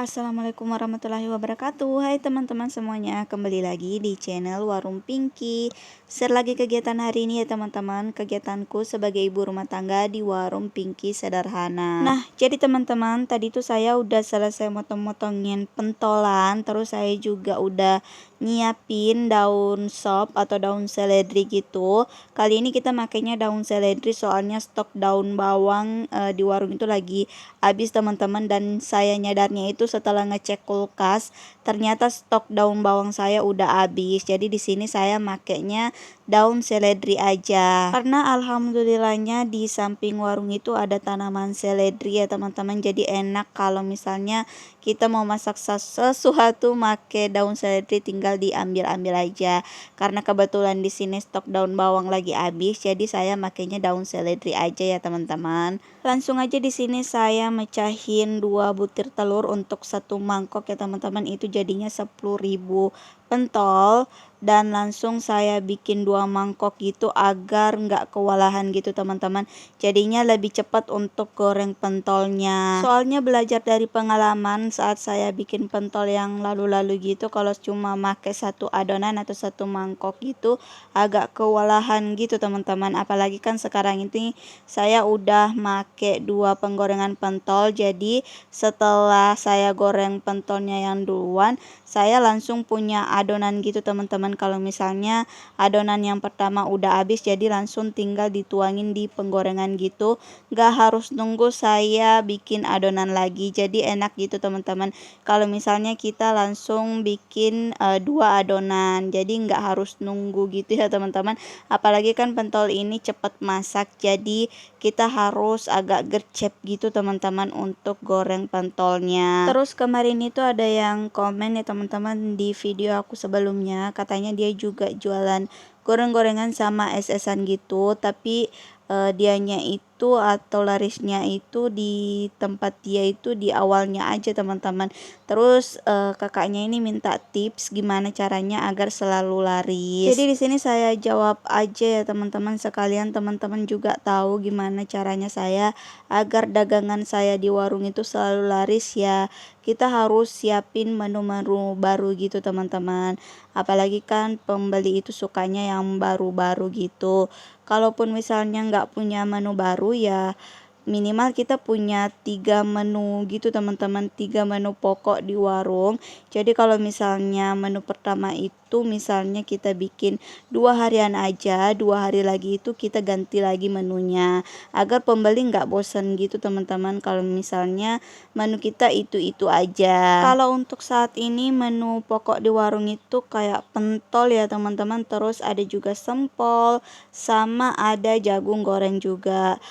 Assalamualaikum warahmatullahi wabarakatuh. Hai teman-teman semuanya, kembali lagi di channel Warung Pinky. Share lagi kegiatan hari ini ya teman-teman. Kegiatanku sebagai ibu rumah tangga di Warung Pinky Sederhana. Nah, jadi teman-teman, tadi tuh saya udah selesai motong-motongin pentolan, terus saya juga udah nyiapin daun sop atau daun seledri gitu. Kali ini kita makainya daun seledri soalnya stok daun bawang di warung itu lagi habis teman-teman, dan saya nyadarnya itu setelah ngecek kulkas, ternyata stok daun bawang saya udah habis. Jadi di sini saya makainya daun seledri aja. Karena alhamdulillahnya di samping warung itu ada tanaman seledri ya teman-teman. Jadi enak kalau misalnya kita mau masak sesuatu make daun seledri, tinggal diambil-ambil aja. Karena kebetulan di sini stok daun bawang lagi habis, jadi saya makainya daun seledri aja ya teman-teman. Langsung aja di sini saya mecahin 2 butir telur untuk satu mangkok ya teman-teman, itu jadinya 10.000 pentol, dan langsung saya bikin 2 mangkok gitu agar nggak kewalahan gitu teman-teman. Jadinya lebih cepat untuk goreng pentolnya. Soalnya belajar dari pengalaman saat saya bikin pentol yang lalu-lalu gitu, kalau cuma make satu adonan atau satu mangkok gitu agak kewalahan gitu teman-teman. Apalagi kan sekarang ini saya udah make 2 penggorengan pentol, jadi setelah saya goreng pentolnya yang duluan, saya langsung punya adonan gitu teman-teman. Kalau misalnya adonan yang pertama udah habis, jadi langsung tinggal dituangin di penggorengan gitu, gak harus nunggu saya bikin adonan lagi. Jadi enak gitu teman-teman kalau misalnya kita langsung bikin 2 adonan, jadi nggak harus nunggu gitu ya teman-teman. Apalagi kan pentol ini cepat masak, jadi kita harus agak gercep gitu teman-teman untuk goreng pentolnya. Terus kemarin itu ada yang komen ya teman-teman di video aku sebelumnya, katanya dia juga jualan goreng-gorengan sama es-esan gitu, tapi dianya itu atau larisnya itu di tempat dia itu di awalnya aja teman-teman. Terus kakaknya ini minta tips gimana caranya agar selalu laris. Jadi di sini saya jawab aja ya teman-teman, sekalian teman-teman juga tahu gimana caranya saya agar dagangan saya di warung itu selalu laris ya. Kita harus siapin menu-menu baru gitu teman-teman. Apalagi kan pembeli itu sukanya yang baru-baru gitu. Kalaupun misalnya nggak punya menu baru ya minimal kita punya 3 menu gitu teman-teman, 3 menu pokok di warung. Jadi kalau misalnya menu pertama itu misalnya kita bikin 2 harian aja, 2 hari lagi itu kita ganti lagi menunya agar pembeli nggak bosan gitu teman-teman kalau misalnya menu kita itu-itu aja. Kalau untuk saat ini menu pokok di warung itu kayak pentol ya teman-teman, terus ada juga sempol, sama ada jagung goreng juga.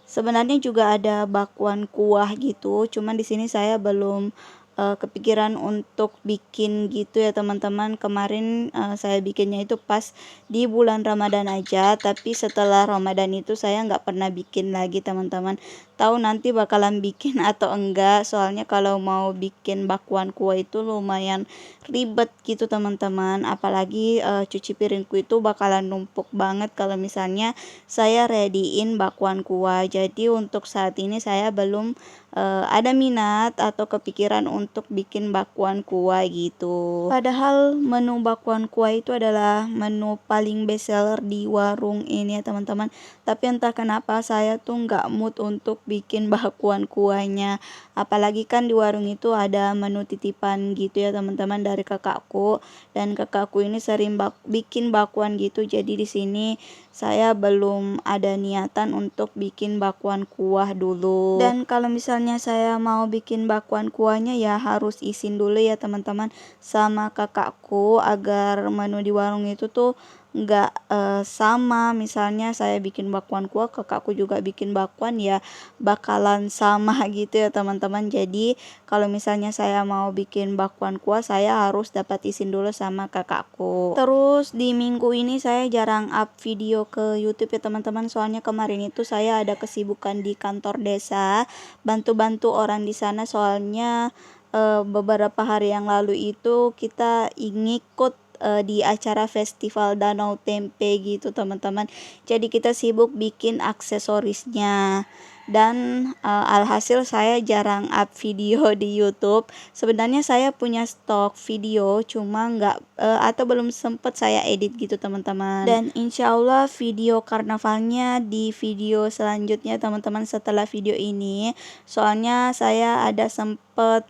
Sebenarnya juga ada bakwan kuah gitu, cuman di sini saya belum kepikiran untuk bikin gitu ya teman-teman. Kemarin saya bikinnya itu pas di bulan Ramadan aja, tapi setelah Ramadan itu saya nggak pernah bikin lagi teman-teman. Tahu nanti bakalan bikin atau enggak, soalnya kalau mau bikin bakwan kuah itu lumayan ribet gitu teman-teman. Apalagi cuci piringku itu bakalan numpuk banget kalau misalnya saya readyin bakwan kuah. Jadi untuk saat ini saya belum ada minat atau kepikiran untuk bikin bakwan kuah gitu. Padahal menu bakwan kuah itu adalah menu paling best seller di warung ini ya teman-teman. Tapi entah kenapa saya tuh nggak mood untuk bikin bakwan kuahnya. Apalagi kan di warung itu ada menu titipan gitu ya teman-teman dari kakakku, dan kakakku ini sering bikin bakwan gitu. Jadi di sini saya belum ada niatan untuk bikin bakwan kuah dulu. Dan kalau misalnya saya mau bikin bakwan kuahnya ya harus izin dulu ya teman-teman sama kakakku agar menu di warung itu tuh nggak sama. Misalnya saya bikin bakwan kuah, kakakku juga bikin bakwan, ya bakalan sama gitu ya teman-teman. Jadi kalau misalnya saya mau bikin bakwan kuah, saya harus dapat izin dulu sama kakakku. Terus di minggu ini saya jarang up video ke YouTube ya teman-teman, soalnya kemarin itu saya ada kesibukan di kantor desa, bantu-bantu orang di sana. Soalnya beberapa hari yang lalu itu kita ngikut di acara festival Danau Tempe gitu teman-teman. Jadi kita sibuk bikin aksesorisnya. dan alhasil saya jarang up video di YouTube. Sebenarnya saya punya stok video, cuma nggak atau belum sempet saya edit gitu teman-teman. Dan insya Allah video karnavalnya di video selanjutnya teman-teman setelah video ini. Soalnya saya ada sempet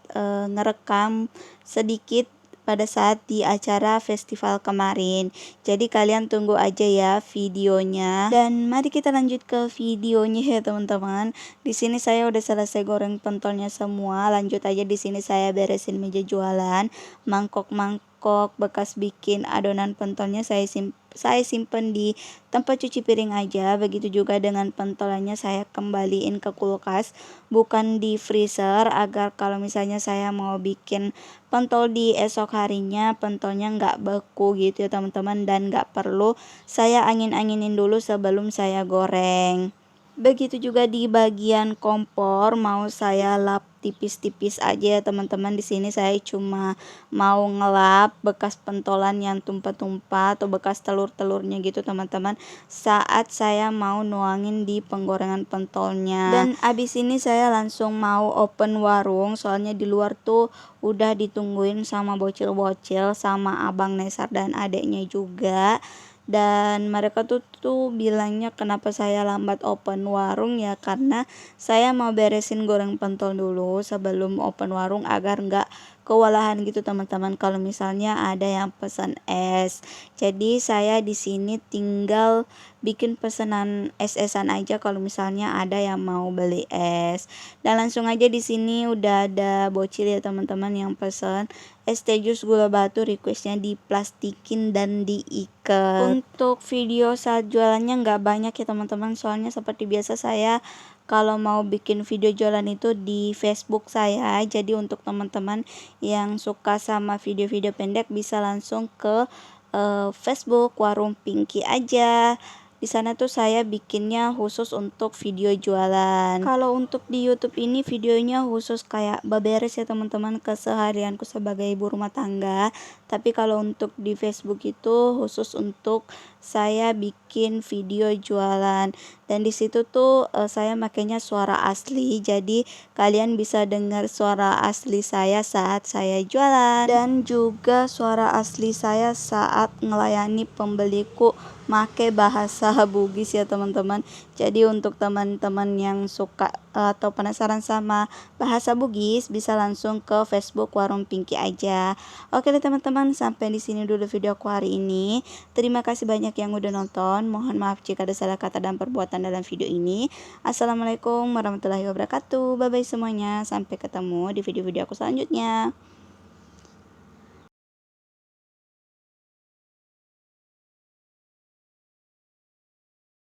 ngerekam sedikit pada saat di acara festival kemarin. Jadi kalian tunggu aja ya videonya. Dan mari kita lanjut ke videonya ya teman-teman. Di sini saya udah selesai goreng pentolnya semua. Lanjut aja, di sini saya beresin meja jualan, mangkok-mangkok bekas bikin adonan pentolnya saya simpen di tempat cuci piring aja. Begitu juga dengan pentolannya saya kembaliin ke kulkas, bukan di freezer, agar kalau misalnya saya mau bikin pentol di esok harinya pentolnya nggak beku gitu ya teman-teman, dan nggak perlu saya angin-anginin dulu sebelum saya goreng. Begitu juga di bagian kompor mau saya lap tipis-tipis aja ya teman-teman. Di sini saya cuma mau ngelap bekas pentolan yang tumpah-tumpah atau bekas telur-telurnya gitu teman-teman, saat saya mau nuangin di penggorengan pentolnya. Dan abis ini saya langsung mau open warung, soalnya di luar tuh udah ditungguin sama bocil-bocil, sama abang Nesar dan adeknya juga. Dan mereka tuh bilangnya kenapa saya lambat open warung, ya karena saya mau beresin goreng pentol dulu sebelum open warung agar nggak kewalahan gitu teman-teman kalau misalnya ada yang pesan es. Jadi saya di sini tinggal bikin pesanan es-esan aja kalau misalnya ada yang mau beli es. Dan langsung aja di sini udah ada bocil ya teman-teman yang pesan es teh jus gula batu, requestnya diplastikin dan diikat. Untuk video saat jualannya nggak banyak ya teman-teman, soalnya seperti biasa saya kalau mau bikin video jualan itu di Facebook saya. Jadi untuk teman-teman yang suka sama video-video pendek bisa langsung ke Facebook Warung Pinky aja. Di sana tuh saya bikinnya khusus untuk video jualan. Kalau untuk di YouTube ini videonya khusus kayak beberes ya teman-teman, keseharianku sebagai ibu rumah tangga. Tapi kalau untuk di Facebook itu khusus untuk saya bikin video jualan. Dan di situ tuh saya makainya suara asli, jadi kalian bisa dengar suara asli saya saat saya jualan, dan juga suara asli saya saat ngelayani pembeliku make bahasa Bugis ya teman-teman. Jadi untuk teman-teman yang suka atau penasaran sama bahasa Bugis bisa langsung ke Facebook Warung Pinky aja. Oke deh teman-teman, sampai di sini dulu video aku hari ini. Terima kasih banyak yang udah nonton. Mohon maaf jika ada salah kata dan perbuatan dalam video ini. Assalamualaikum warahmatullahi wabarakatuh. Bye bye semuanya. Sampai ketemu di video-video aku selanjutnya.